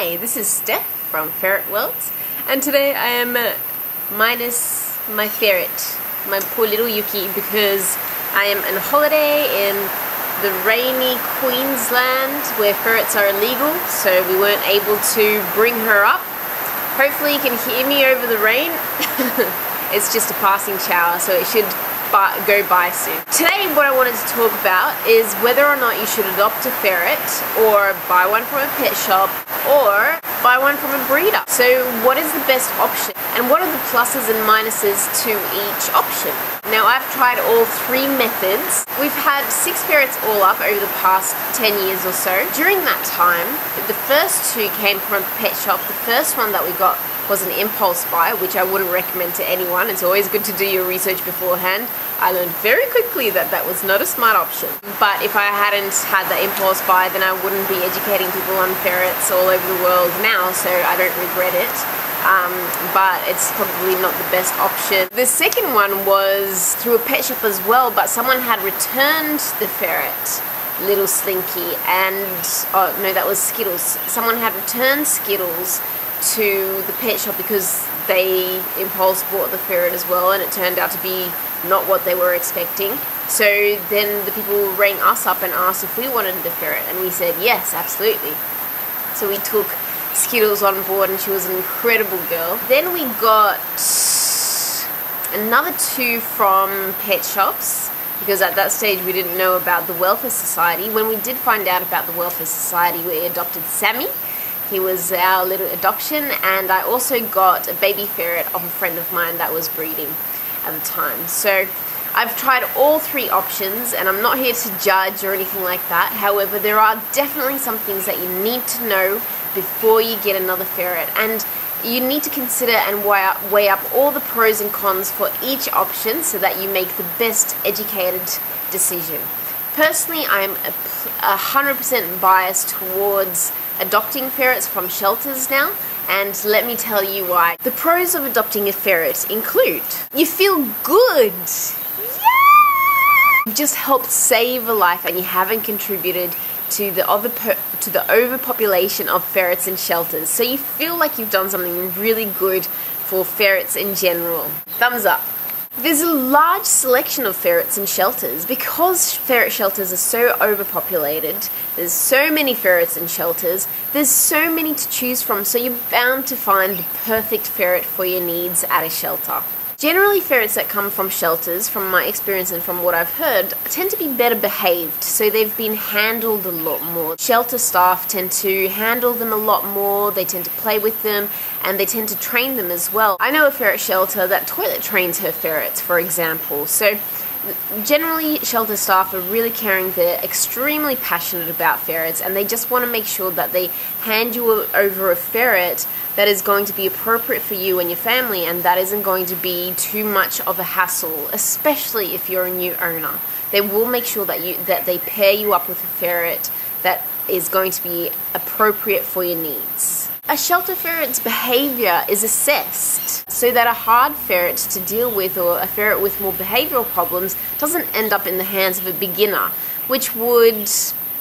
Hi, this is Steph from Ferret-World, and today I am minus my ferret, my poor little Yuki, because I am on holiday in the rainy Queensland where ferrets are illegal, so we weren't able to bring her up. Hopefully you can hear me over the rain. It's just a passing shower, so it should go by soon. Today what I wanted to talk about is whether or not you should adopt a ferret or buy one from a pet shop or buy one from a breeder. So what is the best option and what are the pluses and minuses to each option? Now I've tried all three methods. We've had 6 ferrets all up over the past 10 years or so. During that time, the first 2 came from a pet shop. The first one that we got was an impulse buy, which I wouldn't recommend to anyone. It's always good to do your research beforehand. I learned very quickly that that was not a smart option. But if I hadn't had the impulse buy, then I wouldn't be educating people on ferrets all over the world now, so I don't regret it. But it's probably not the best option. The second one was through a pet shop as well, but someone had returned the ferret, little Slinky, and oh no, that was Skittles. Someone had returned Skittles to the pet shop because they impulse bought the ferret as well, and it turned out to be not what they were expecting. So then the people rang us up and asked if we wanted the ferret, and we said yes, absolutely. So we took Skittles on board, and she was an incredible girl. Then we got another 2 from pet shops, because at that stage we didn't know about the Welfare Society. When we did find out about the Welfare Society, we adopted Sammy. He was our little adoption, and I also got a baby ferret of a friend of mine that was breeding at the time. So I've tried all 3 options, and I'm not here to judge or anything like that. However, there are definitely some things that you need to know before you get another ferret, and you need to consider and weigh up all the pros and cons for each option so that you make the best educated decision. Personally, I'm 100% biased towards adopting ferrets from shelters now, and let me tell you why. The pros of adopting a ferret include: you feel good! Yeah! You've just helped save a life, and you haven't contributed to the overpopulation of ferrets in shelters. So you feel like you've done something really good for ferrets in general. Thumbs up. There's a large selection of ferrets in shelters. Because ferret shelters are so overpopulated, there's so many ferrets in shelters, there's so many to choose from, so you're bound to find the perfect ferret for your needs at a shelter. Generally, ferrets that come from shelters, from my experience and from what I've heard, tend to be better behaved, so they've been handled a lot more. Shelter staff tend to handle them a lot more, they tend to play with them, and they tend to train them as well. I know a ferret shelter that toilet trains her ferrets, for example, so generally shelter staff are really caring, they're extremely passionate about ferrets, and they just want to make sure that they hand you over a ferret that is going to be appropriate for you and your family, and that isn't going to be too much of a hassle, especially if you're a new owner. They will make sure that they pair you up with a ferret that is going to be appropriate for your needs. A shelter ferret's behaviour is assessed so that a hard ferret to deal with, or a ferret with more behavioural problems, doesn't end up in the hands of a beginner, which would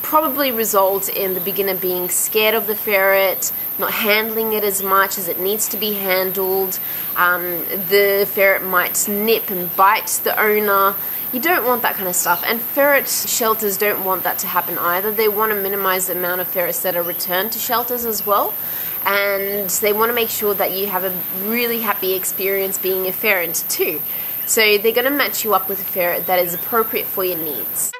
probably result in the beginner being scared of the ferret, not handling it as much as it needs to be handled. The ferret might nip and bite the owner. You don't want that kind of stuff, and ferret shelters don't want that to happen either. They want to minimize the amount of ferrets that are returned to shelters as well, and they want to make sure that you have a really happy experience being a ferret too. So they're going to match you up with a ferret that is appropriate for your needs.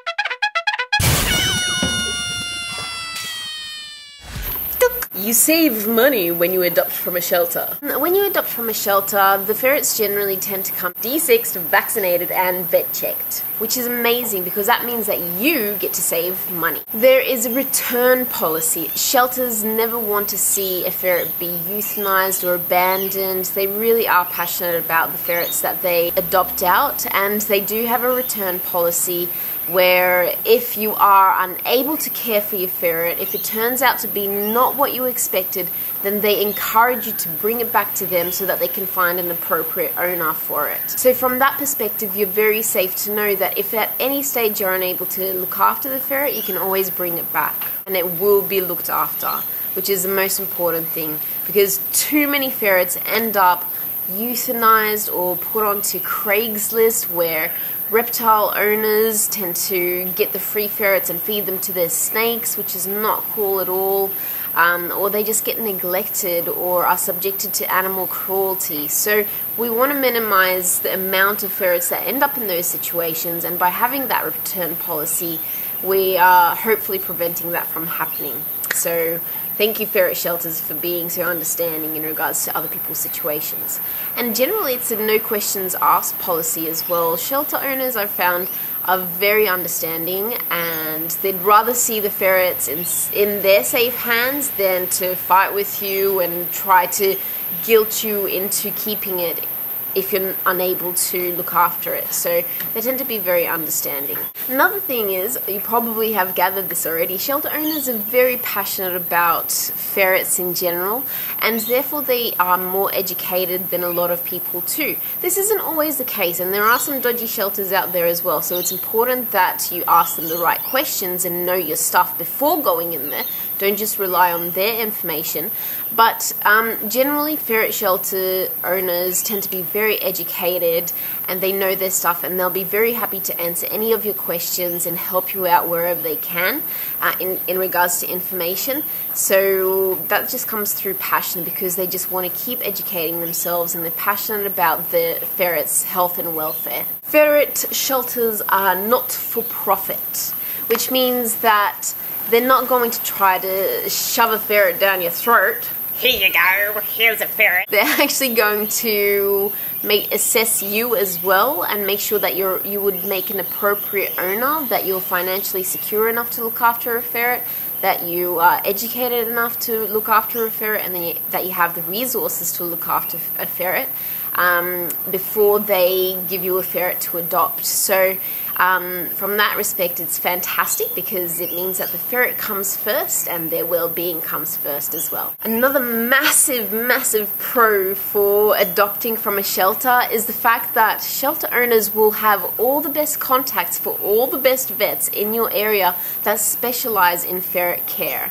You save money when you adopt from a shelter. When you adopt from a shelter, the ferrets generally tend to come de-sexed, vaccinated, and vet-checked, which is amazing because that means that you get to save money. There is a return policy. Shelters never want to see a ferret be euthanized or abandoned. They really are passionate about the ferrets that they adopt out, and they do have a return policy where if you are unable to care for your ferret, if it turns out to be not what you expected, then they encourage you to bring it back to them so that they can find an appropriate owner for it. So from that perspective, you're very safe to know that if at any stage you're unable to look after the ferret, you can always bring it back and it will be looked after. which is the most important thing, because too many ferrets end up euthanized or put onto Craigslist, where reptile owners tend to get the free ferrets and feed them to their snakes, which is not cool at all. Or they just get neglected or are subjected to animal cruelty. So we want to minimize the amount of ferrets that end up in those situations, and by having that return policy, we are hopefully preventing that from happening. So thank you, ferret shelters, for being so understanding in regards to other people's situations. And generally, it's a no questions asked policy as well. Shelter owners, I've found, are very understanding, and they'd rather see the ferrets in their safe hands than to fight with you and try to guilt you into keeping it if you're unable to look after it. So they tend to be very understanding. Another thing is, you probably have gathered this already, shelter owners are very passionate about ferrets in general, and therefore they are more educated than a lot of people too. This isn't always the case, and there are some dodgy shelters out there as well, so it's important that you ask them the right questions and know your stuff before going in there. Don't just rely on their information. But generally, ferret shelter owners tend to be very educated, and they know their stuff, and they'll be very happy to answer any of your questions and help you out wherever they can in regards to information. So that just comes through passion, because they just want to keep educating themselves, and they're passionate about the ferrets' health and welfare. Ferret shelters are not for profit, which means that they're not going to try to shove a ferret down your throat. Here you go, here's a ferret. They're actually going to assess you as well, and make sure that you would make an appropriate owner, that you're financially secure enough to look after a ferret, that you are educated enough to look after a ferret, and then that you have the resources to look after a ferret before they give you a ferret to adopt. So from that respect, it's fantastic, because it means that the ferret comes first and their well-being comes first as well. Another massive pro for adopting from a shelter is the fact that shelter owners will have all the best contacts for all the best vets in your area that specialize in ferret care.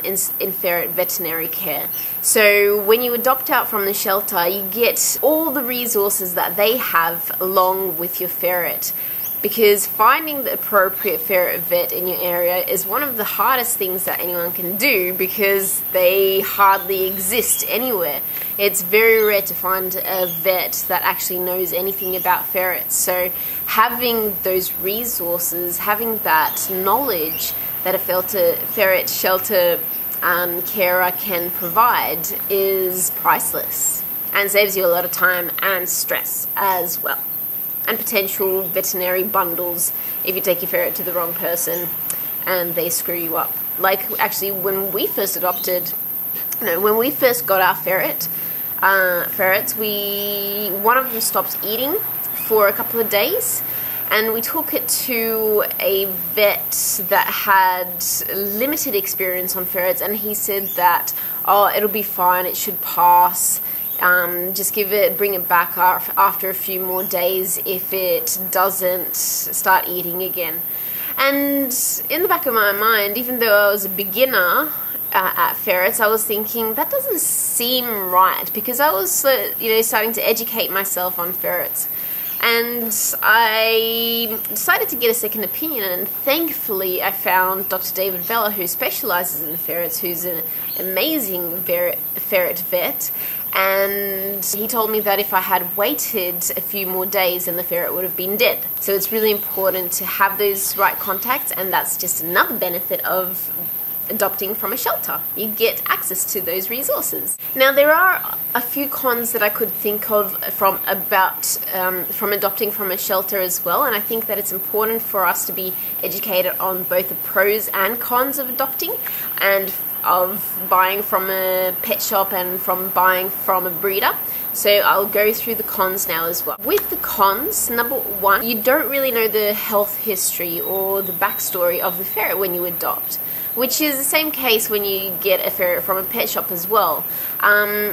In ferret veterinary care. So when you adopt out from the shelter, you get all the resources that they have along with your ferret, because finding the appropriate ferret vet in your area is one of the hardest things that anyone can do, because they hardly exist anywhere. It's very rare to find a vet that actually knows anything about ferrets. So having those resources, having that knowledge that a ferret shelter carer can provide is priceless, and saves you a lot of time and stress as well, and potential veterinary bundles if you take your ferret to the wrong person and they screw you up. Like, actually, when we first got our ferrets, one of them stopped eating for a couple of days, and we took it to a vet that had limited experience on ferrets, and he said that, oh, it'll be fine, it should pass. Just bring it back after a few more days if it doesn't start eating again. And in the back of my mind, even though I was a beginner at ferrets, I was thinking, that doesn't seem right, because I was starting to educate myself on ferrets. And I decided to get a second opinion, and thankfully I found Dr. David Vella, who specializes in ferrets, who's an amazing ferret vet, and he told me that if I had waited a few more days, then the ferret would have been dead. So it's really important to have those right contacts, and that's just another benefit of adopting from a shelter. You get access to those resources. Now, there are a few cons that I could think of from adopting from a shelter as well, and I think that it's important for us to be educated on both the pros and cons of adopting, and of buying from a pet shop and from buying from a breeder. So I'll go through the cons now as well. With the cons, number one, you don't really know the health history or the backstory of the ferret when you adopt. which is the same case when you get a ferret from a pet shop as well.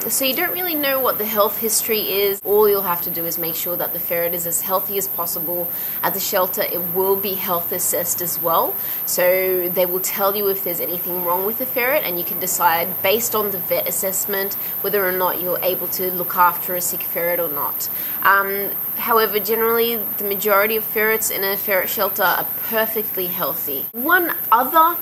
So you don't really know what the health history is. All you'll have to do is make sure that the ferret is as healthy as possible. At the shelter, it will be health assessed as well, so they will tell you if there's anything wrong with the ferret, and you can decide based on the vet assessment whether or not you're able to look after a sick ferret or not. However, generally the majority of ferrets in a ferret shelter are perfectly healthy. One other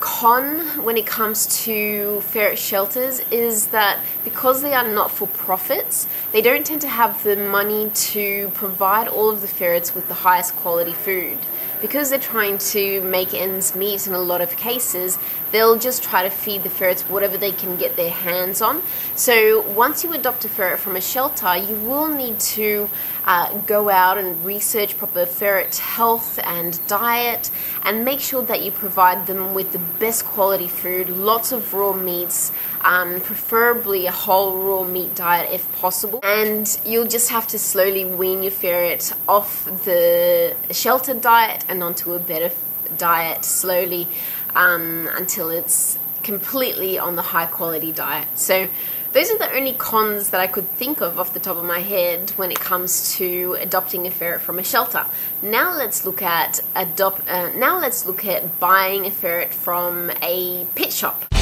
con when it comes to ferret shelters is that because they are not for profits, they don't tend to have the money to provide all of the ferrets with the highest quality food. Because they're trying to make ends meet in a lot of cases, they'll just try to feed the ferrets whatever they can get their hands on. So once you adopt a ferret from a shelter, you will need to go out and research proper ferret health and diet, and make sure that you provide them with the best quality food, lots of raw meats, preferably a whole raw meat diet if possible. And you'll just have to slowly wean your ferret off the shelter diet and onto a better diet slowly until it's completely on the high quality diet. So those are the only cons that I could think of off the top of my head when it comes to adopting a ferret from a shelter. Now let's look at buying a ferret from a pet shop.